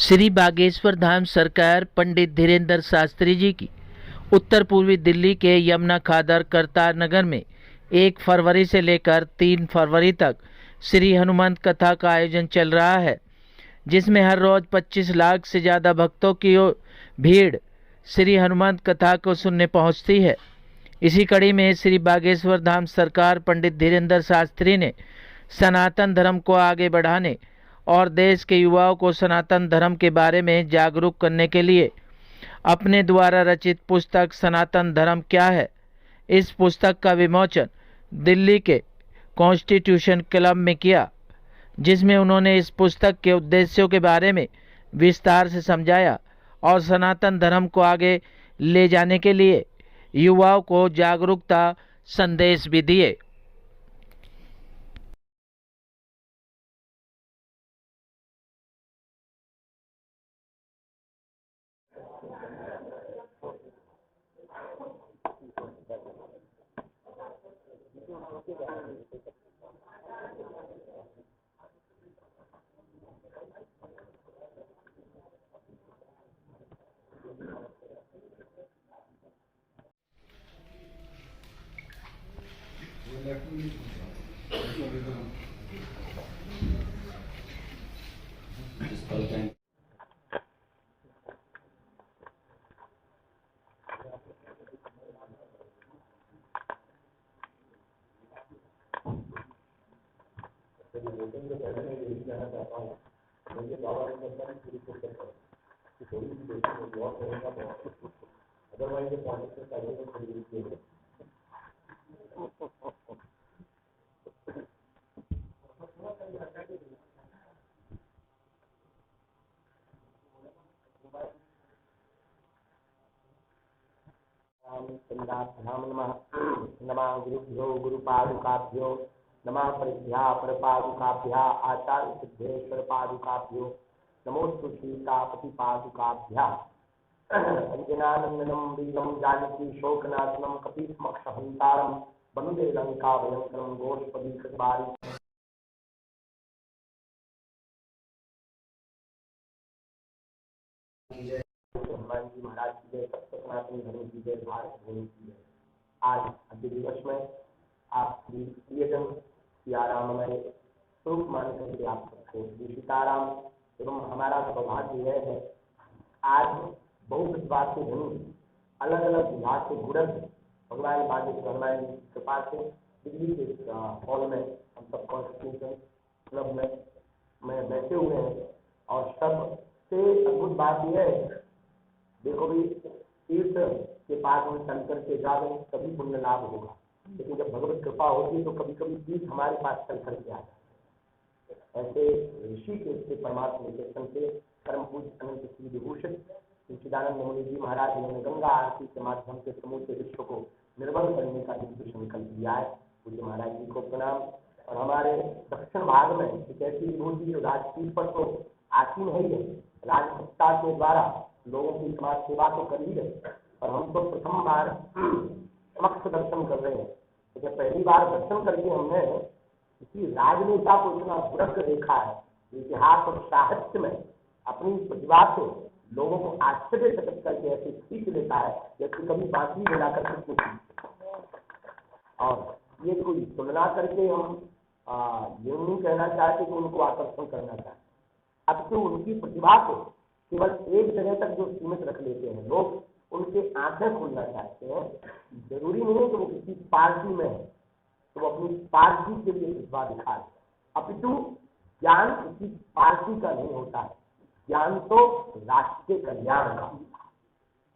श्री बागेश्वर धाम सरकार पंडित धीरेन्द्र शास्त्री जी की उत्तर पूर्वी दिल्ली के यमुना खादर करतार नगर में 1 फरवरी से लेकर 3 फरवरी तक श्री हनुमंत कथा का आयोजन चल रहा है, जिसमें हर रोज 25 लाख से ज़्यादा भक्तों की भीड़ श्री हनुमंत कथा को सुनने पहुंचती है। इसी कड़ी में श्री बागेश्वर धाम सरकार पंडित धीरेन्द्र शास्त्री ने सनातन धर्म को आगे बढ़ाने और देश के युवाओं को सनातन धर्म के बारे में जागरूक करने के लिए अपने द्वारा रचित पुस्तक सनातन धर्म क्या है, इस पुस्तक का विमोचन दिल्ली के कॉन्स्टिट्यूशन क्लब में किया, जिसमें उन्होंने इस पुस्तक के उद्देश्यों के बारे में विस्तार से समझाया और सनातन धर्म को आगे ले जाने के लिए युवाओं को जागरूकता संदेश भी दिए। नमः गुरुभ्यो गुरुपादुकाभ्यो नमः परिभ्या परपादुकाभ्या आचार्य सिद्धेश्वर पादुकाभ्यो नमोस्तु सीतापति पादुकाभ्या अंजनानंदनम वीरम जानकी शोकनाशनम कपीसमक्षहंतारम वंदे लंका भयंकरम गोष्पदी कृतवारी हनुमान जी महाराज की जय, सत्य सनातन धर्म की जय, भारत भूमि की जय। आज अद्य दिवस में आप प्रियजन सियारामय स्वरूप मान करके आप सबको सीताराम एवं हमारा सौभाग्य यह है आज बहुत विभाग से धनी अलग अलग विभाग से गुरज भगवान बागेश्वर हनुमान जी की कृपा से दिल्ली के हॉल में हम सब कॉन्स्टिट्यूशन क्लब में बैठे हुए हैं और सबसे अद्भुत बात यह है, देखो भी तीर्थ के पास में चल करके जावे कभी पुण्य लाभ होगा, लेकिन जब भगवत कृपा होती है तो कभी कभी तीर्थ हमारे पास चल करके आ जाता है। ऐसे ऋषि के इसके परमात्मा के संत परम पूज्य अनंत श्री विभूषित सच्चिदानंद मुनि जी महाराज ने गंगा आरती के माध्यम से समूचे विश्व को निर्मल करने का दिव्य संकल्प दिया है। पूज्य महाराज जी को प्रणाम। और हमारे दक्षिण भाग में एक ऐसी विभूति जो राजपीठ पर तो आसीन है ही है, राजसत्ता के द्वारा लोगों की समाज सेवा तो कर ही रहे, और हम तो प्रथम बार समक्ष दर्शन कर रहे हैं। तो पहली बार दर्शन करके हमने किसी राजनेता को इतना बुरक देखा है, इतिहास और साहित्य में अपनी प्रतिभा से लोगों को आश्चर्यचकित करके ऐसी सीख लेता है जैसे कभी बाकी मिलाकर कुछ नहीं। और ये कोई तुलना करके हम ये नहीं कहना चाहते कि उनको आकर्षण करना चाहते, अब तो उनकी प्रतिभा को केवल एक जगह तक जो सीमित रख लेते हैं लोग, उनके आंखें खोलना चाहते हैं। जरूरी नहीं है कि वो किसी पार्टी में है तो वो अपनी पार्टी के लिए प्रतिभा दिखाए, अपितु ज्ञान किसी पार्टी का नहीं होता है, ज्ञान तो राष्ट्र के कल्याण का होता है।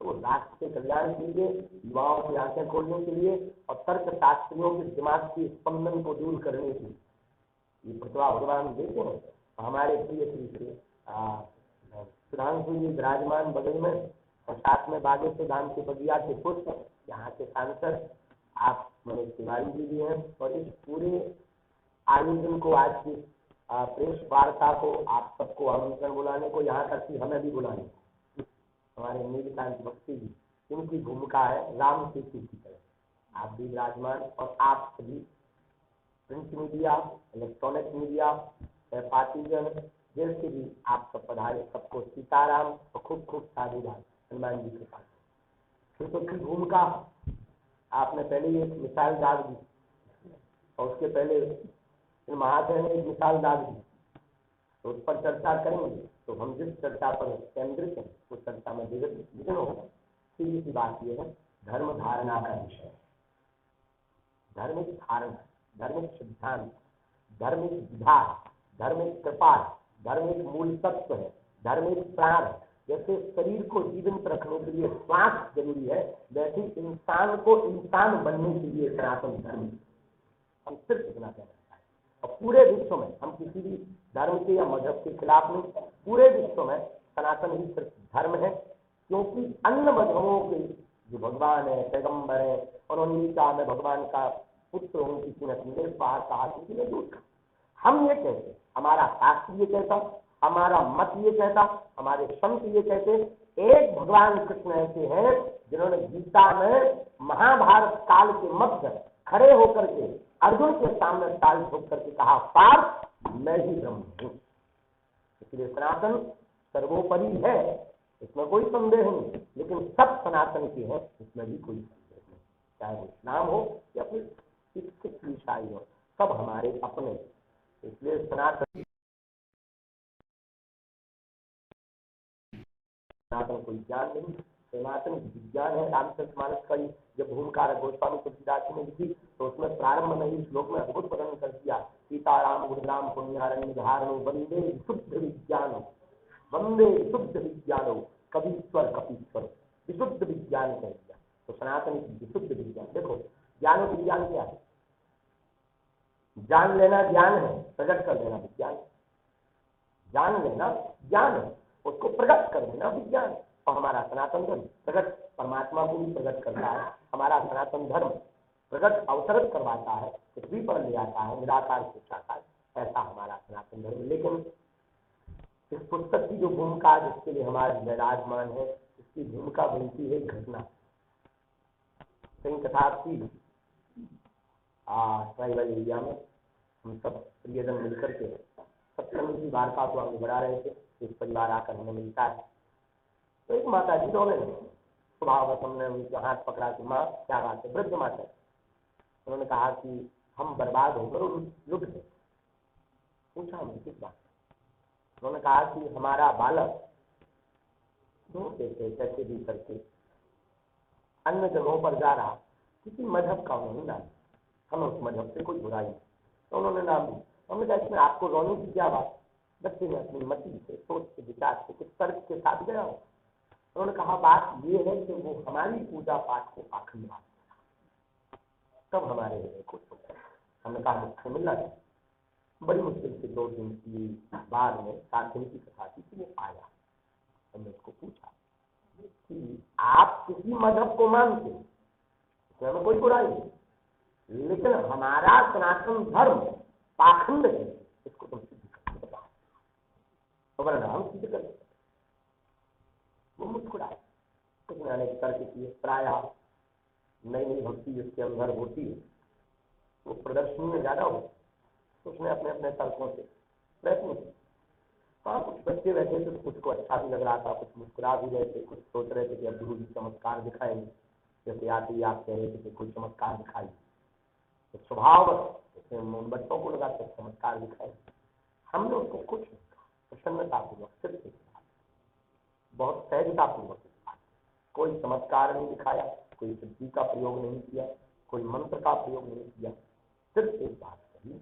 तो राष्ट्र के कल्याण के लिए, युवाओं की आंखें खोलने के लिए और तर्क शास्त्रियों के दिमाग के स्पंदन को दूर करने के लिए ये प्रतिभा भगवान देते हैं। हमारे प्रिय श्री सुधांशु जी विराजमान बगल में और साथ में बागेश्वर धाम के बगिया के पुष्प, यहाँ के सांसद आप मनोज तिवारी जी भी हैं। और इस पूरे आयोजन को, आज की प्रेस वार्ता को, आप सबको आमंत्रण बुलाने को, यहाँ तक कि हमें भी बुलाने, हमारे नीलकांत बख्शी जी, इनकी भूमिका है राम सेतु की तरह। आप भी विराजमान और आप सभी print media, electronic media, partisan, जैसे भी आप सब पधारे, सबको सीताराम और खूब खूब साधुवाद हनुमान जी के पास। फिर तो की भूमिका आपने पहले ही एक मिसाल डाल दी और उसके पहले महाशय ने एक मिसाल डाल दी, तो उस पर चर्चा करेंगे। तो हम जिस चर्चा पर केंद्रित हैं उस चर्चा में विघ्न होगा। सीधी सी बात यह है, धर्म धारणा का विषय, धार्मिक धारणा, धार्मिक सिद्धांत, धार्मिक विधान, धार्मिक कृपा, धार्मिक मूल तत्व है, धार्मिक प्राण है। जैसे शरीर को जीवित रखने के लिए श्वास जरूरी है, वैसे इंसान को इंसान बनने के लिए सनातन धर्म हम सिर्फ इतना कहना चाहते हैं। और पूरे विश्व में हम किसी भी धर्म के या मजहब के खिलाफ नहीं, पूरे विश्व में सनातन ही सिर्फ धर्म है। क्योंकि अन्य मजहबों के जो भगवान है, पैगंबर है, उन्होंने कहा मैं भगवान का पुत्र हूँ, किसी ने संदेश बाहर कहा, किसी ने दूर कहा। हम ये कहते, हमारा शास्त्र ये कहता, हमारा मत ये कहता, हमारे संत ये कहते, एक भगवान कृष्ण ऐसे हैं जिन्होंने गीता में महाभारत काल के मध्य खड़े होकर के अर्जुन के सामने ताल ठोक करके कहा, पार्थ मैं ही ब्रह्म हूँ। इसलिए सनातन सर्वोपरि है, इसमें कोई संदेह नहीं, लेकिन सब सनातन के हैं, इसमें भी कोई संदेह नहीं। चाहे वो इस्लाम हो या फिर सिख ईसाई हो, सब हमारे अपने। इसलिए सनातन कोई ज्ञान नहीं, सनातन विज्ञान है। रामचरितमानस का जब भूमिका गोस्वामी तुलसीदास ने लिखी तो उसमें प्रारंभ में ही श्लोक में अद्भुत वर्णन कर दिया, सीताराम गुरुराम पुण्यारण्य धारणो वंदे शुद्ध विज्ञान, वंदे शुद्ध विज्ञानो, कवीश्वर कपीश्वर, विशुद्ध विज्ञान कह दिया। तो सनातन विशुद्ध विज्ञान, देखो ज्ञान और विज्ञान क्या है? जान लेना ज्ञान है, प्रकट कर देना विज्ञान। जान लेना ज्ञान है, उसको प्रकट कर देना विज्ञान। और हमारा सनातन धर्म प्रकट परमात्मा को भी प्रकट करता है। हमारा सनातन धर्म प्रकट अवसरत करवाता है, पृथ्वी पर ले आता है, निराकार को चाहता है, ऐसा हमारा सनातन धर्म। लेकिन इस पुस्तक की जो भूमिका जिसके लिए हमारे विराजमान है, इसकी भूमिका बनती है घटना। कहीं कथा थी ट्राइबल एरिया में, हम सब प्रियजन मिलकर के सत्संग की वार्ता को आगे बढ़ा रहे थे। एक परिवार आकर हमें मिलता है, तो एक माता जी रोने लगे। स्वभावतः हमने उनके हाथ पकड़ा कि माँ क्या बात है, वृद्ध माता। उन्होंने कहा कि हम बर्बाद होकर लुट गए। पूछा हमने किस बात? उन्होंने कहा कि हमारा बालक ढूंढते थे कैसे भी करके अन्य जगहों पर जा रहा, किसी मजहब का उन्होंने नाम, हम उस मजहब से कोई बुराई नहीं, तो उन्होंने नाम दी। हमने कहा इसमें आपको रोने की क्या बात? बच्चे ने अपनी मति से, सोच से, विचार से, कुछ तर्क के साथ गया हो। उन्होंने कहा बात ये है कि वो हमारी पूजा पाठ को पाखंड मानता, तब हमारे हृदय को छोड़ा। हमने कहा मुझसे मिलना चाहिए। बड़ी मुश्किल से 2 दिन की बाद में 7 दिन की कथा थी कि वो आया। हमने उसको पूछा कि आप किसी मजहब को मानते, इसमें कोई बुराई नहीं, लेकिन हमारा सनातन धर्म पाखंड है, इसको तुम सिद्ध करके बताओ, वरना हम सिद्ध कर सकते। वो मुस्कुराए। कुछ अनेक तर्क किए, प्राय नई नई भक्ति जिसके अंदर होती है वो प्रदर्शनी में ज्यादा हो, तो उसने अपने अपने तर्कों से प्रयत्न किया। हाँ, कुछ बच्चे बैठे थे, कुछ को अच्छा भी लग रहा था, कुछ मुस्कुरा भी रहे थे, कुछ सोच रहे थे कि अब गुरु जी चमत्कार दिखाएंगे, जैसे आते ही आप कह रहे थे कि कोई चमत्कार दिखाई। तो स्वभाव उन बच्चों को लगा कि चमत्कार दिखाए। हमने उसको कुछ प्रसन्नतापूर्वक सिर्फ बहुत सहजतापूर्वक कोई चमत्कार नहीं दिखाया, कोई सिद्धि का प्रयोग नहीं किया, कोई मंत्र का प्रयोग नहीं किया। सिर्फ एक बात कही,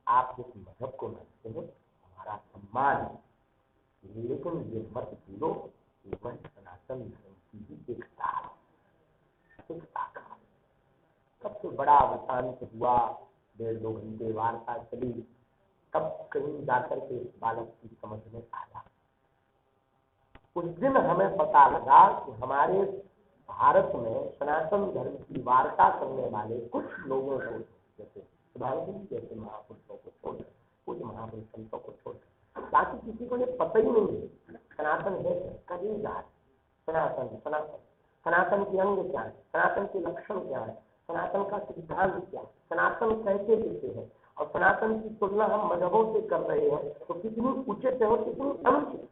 आप जिस मजहब को मानते हैं हमारा सम्मान है, लेकिन ये मत भूलो केवल सनातन धर्म की ही एकता का सबसे बड़ा वृतांत हुआ। 1.5-2 घंटे वार्ता चली, तब कहीं जाकर के बालक की समझ में आया। उस दिन हमें पता लगा कि हमारे भारत में सनातन धर्म की वार्ता करने वाले कुछ लोगों को, जैसे जैसे महापुरुषों को छोड़कर, कुछ महापुरुष संतों को छोड़कर, ताकि किसी को ये पता ही नहीं है सनातन है कभी जाए। सनातन सनातन सनातन के अंग क्या है, सनातन के लक्षण क्या है, सनातन का सिद्धांत क्या है, सनातन कैसे देते हैं, और सनातन की तुलना हम मजहबों से कर रहे हैं तो कितनी उचित है और कितनी अनुचित।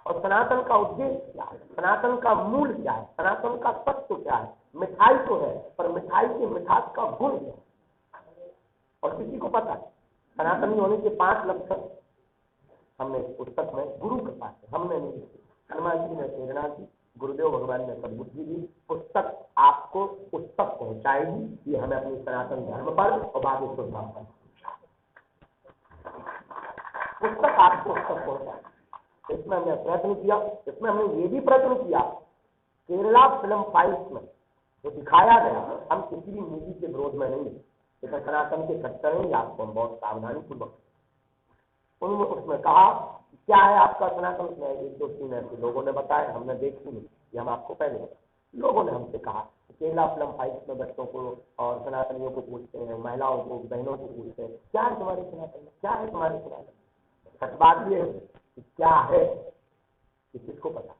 और सनातन का उद्देश्य क्या है, सनातन का मूल क्या है, सनातन का तत्व क्या है। मिठाई तो है, पर मिठाई के मिठास का गुण क्या है और किसी को पता है। सनातनी होने के 5 लक्षण हमने पुस्तक में गुरु के पास हमने नहीं लिखे, हनुमान जी ने प्रेरणा दी, गुरुदेव भगवान ने सद्बुद्धि दी। पुस्तक आपको उस तक पहुंचाएगी, ये हमें अपने सनातन धर्म पर और बागेश्वर धाम पर पुस्तक आपको उस तक पहुंचाएगी। इसमें हमने प्रयत्न किया, इसमें हमने ये भी प्रयत्न किया, केरला फिल्म फाइल्स में जो दिखाया गया, हम किसी भी मूवी के विरोध में नहीं, लेकिन सनातन के कट्टर हैं, आपको हम बहुत सावधानी पूर्वक उन्होंने उसमें कहा क्या है आपका सनातन में। 1-2-3 ऐसे लोगों ने बताया, हमने देखी नहीं, ये हम आपको पहले लोगों ने हमसे कहा केरला फिल्म फाइट्स में बच्चों को और सनातनियों को पूछते हैं, महिलाओं को, बहनों को पूछते हैं क्या है तुम्हारे सनातन में, क्या है तुम्हारे सनातन में। सच बात ये है कि क्या है कि किसको पता,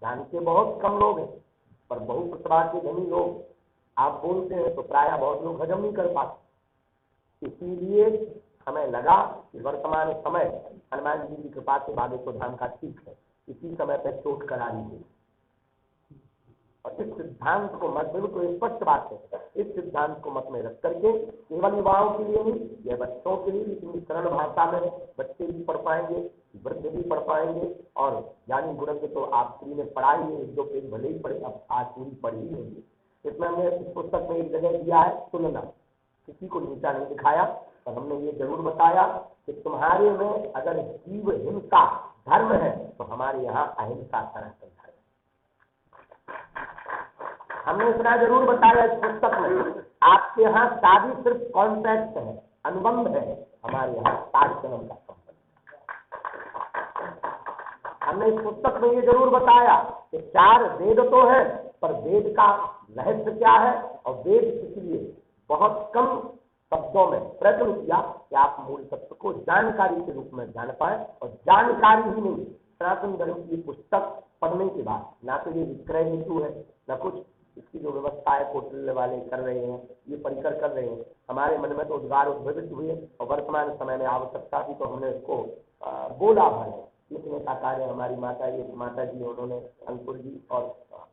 जानते बहुत कम लोग हैं, पर बहुत प्रतिभा के धनी लोग आप बोलते हैं तो प्राय बहुत लोग हजम नहीं कर पाते। इसीलिए हमें लगा कि वर्तमान समय हनुमान जी की कृपा से बागेश्वर धाम का ठीक है, इसी समय पर चोट करा लीजिए। और इस सिद्धांत को मत बिल्कुल स्पष्ट बात है, इस सिद्धांत को मत में रख करके केवल युवाओं के लिए नहीं, यह बच्चों के लिए, लेकिन सरल भाषा में बच्चे भी पढ़ पाएंगे, वृद्ध भी पढ़ पाएंगे। और ज्ञानी गुरु तो आप फ्री में पढ़ाई है, 1-2 पेज भले ही पढ़े, अब आज पूरी पढ़ी ही होगी। इसमें हमने इस पुस्तक में एक जगह दिया है तुलना, किसी को नीचा नहीं दिखाया, पर हमने ये जरूर बताया कि तुम्हारे में अगर जीव हिंसा धर्म है तो हमारे यहाँ अहिंसा सनातन धर्म। हमने इतना जरूर बताया इस पुस्तक में, आपके यहाँ शादी सिर्फ कॉन्ट्रैक्ट है, अनुबंध है, हमारे यहाँ 60 जन्म का संबंध। हमने इस पुस्तक में ये जरूर बताया कि 4 वेद तो है, पर वेद का रहस्य क्या है, और वेद इसलिए बहुत कम शब्दों में प्रयत्न किया कि आप मूल तत्व को जानकारी के रूप में जान पाए। और जानकारी ही नहीं, सनातन धर्म की पुस्तक पढ़ने के बाद ना तो ये विक्रय हेतु है, न कुछ इसकी जो व्यवस्था है कौटिल्य वाले कर रहे हैं, ये परिकर कर रहे हैं, हमारे मन में तो उद्गार उद्भवित हुए और वर्तमान समय में आवश्यकता थी तो हमने इसको बोला भर लिखने का कार्य हमारी माता जी उन्होंने, अंकुर जी और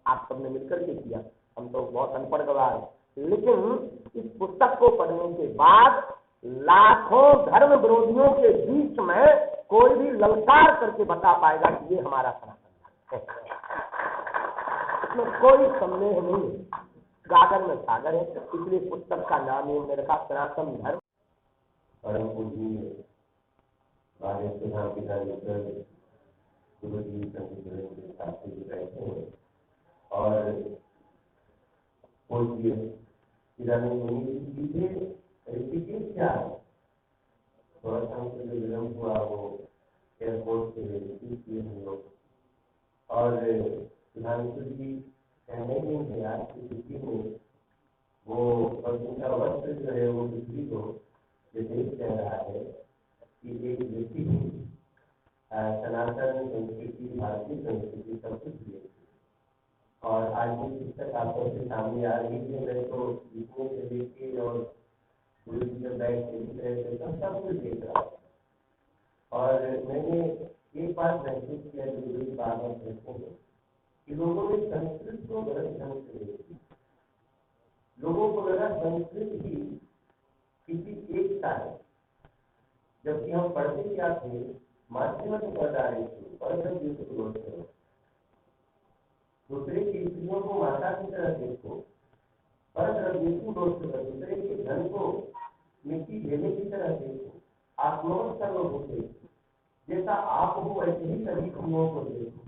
आप सबने मिलकर के किया। हम तो बहुत अनपढ़ गवाह हैं, लेकिन इस पुस्तक को पढ़ने के बाद लाखों धर्म विरोधियों के बीच में कोई भी ललकार करके बता पाएगा कि ये हमारा सनातन धर्म है, इसमें कोई संदेह नहीं। गागर में सागर है, इसलिए पुस्तक का नाम है मेरे का सनातन धर्म। परम पूज्य बागेश्वर धाम पिता गुरु जी शास्त्री जी रहते हैं और पूज्य ऋषिकेश क्या है, थोड़ा सा हमको जो विलम्ब हुआ वो एयरपोर्ट से रिसीव किए हम लोग। और प्रधानमंत्री जी कहने नहीं है आज की स्थिति में वो उनका वस्त्र जो है वो बिजली को विदेश कह रहा है कि एक व्यक्ति सनातन संस्कृति, भारतीय संस्कृति सब कुछ दिए। और आज की पुस्तक आपको के सामने आ रही है, मैं तो लिखने से देखिए और गुरु जी जब बैठ के लिख रहे थे सब कुछ देख रहा था। और मैंने एक बात महसूस किया जो गुरु जी बार बार कहते हैं कि लोगों ने संस्कृत को गलत ढंग से देखी। लोगों को लगा संस्कृत ही किसी एक का है, जबकि हम पढ़ते क्या थे, माध्यम को पढ़ रहे थे और दूसरे की स्त्रियों को माता की तरह देखो, पर दूसरे के धन को मिट्टी देने की तरह देखो, आत्मवत सर्वभूते जैसा आप हो वैसे ही सभी क्रियों को देखो।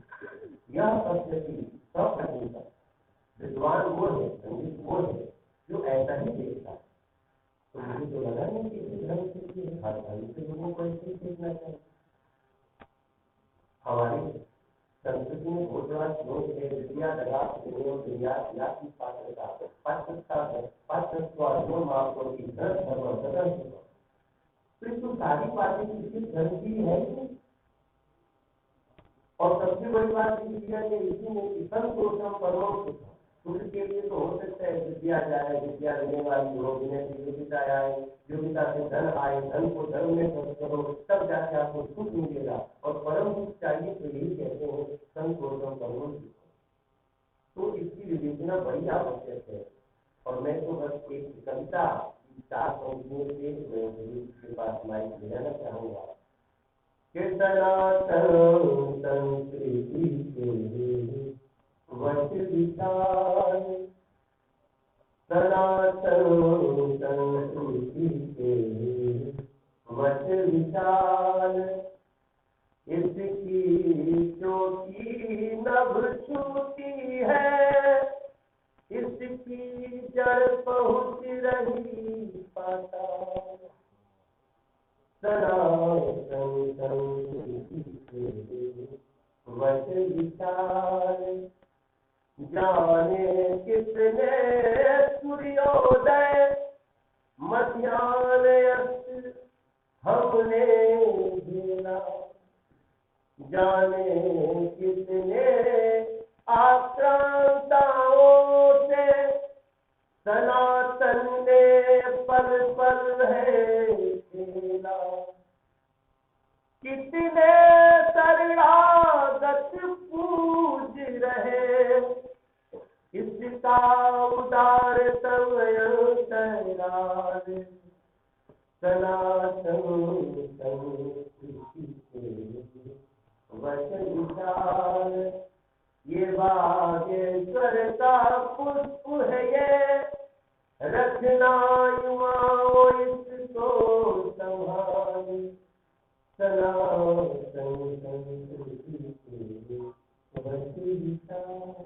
यह पद्धति सब प्रकृति विद्वान वो है, संगीत वो है जो ऐसा ही देखता है। तो मुझे तो लगा नहीं कि इस धर्म से हर धर्म से लोगों को ऐसे ही देखना चाहिए। हमारी संस्कृति में बहुत बड़ा श्लोक है, विद्या दगा या की पात्रता तो सारी बातें किसी धर्म की है नहीं। और सबसे बड़ी बात विद्या ने इसी में संतोषम परम सुखम, उनके लिए तो हो सकता है विद्या जाए, विद्या देने वाली हो, जिन्हें से योग्यता आए, योग्यता से धन आए, धन को धर्म में खर्च करो, तब जाके आपको सुख मिलेगा। और परम सुख चाहिए तो यही कहते हैं संतोषम परम सुख। तो इसकी विवेचना बड़ी आवश्यक है। और मैं तो बस एक कविता 4 पंक्तियों से मैं गुरु के पास माइक ले जाना चाहूंगा कि सनातन संस्कृति के वच विचार, सनातन संस्कृति के वच विचार, इसकी ज्योति नभ छूती है, इसकी जड़ पहुँच रही पाताल। सनातन संस्कृति के वच विचार, जाने किसने सूर्योदय मध्याह्न अस्त हमने झेला, जाने किसने आक्रांताओं से सनातन ने पल पल है खेला। कितने शरणागत पूज रहे इसका उदार तवयराज, सनातन संस्कृति के वच विचार। ये बागेश्वर का पुष्प है ये, रखना युवाओं इसको संभाल, सनातन संस्कृति के वच विचार।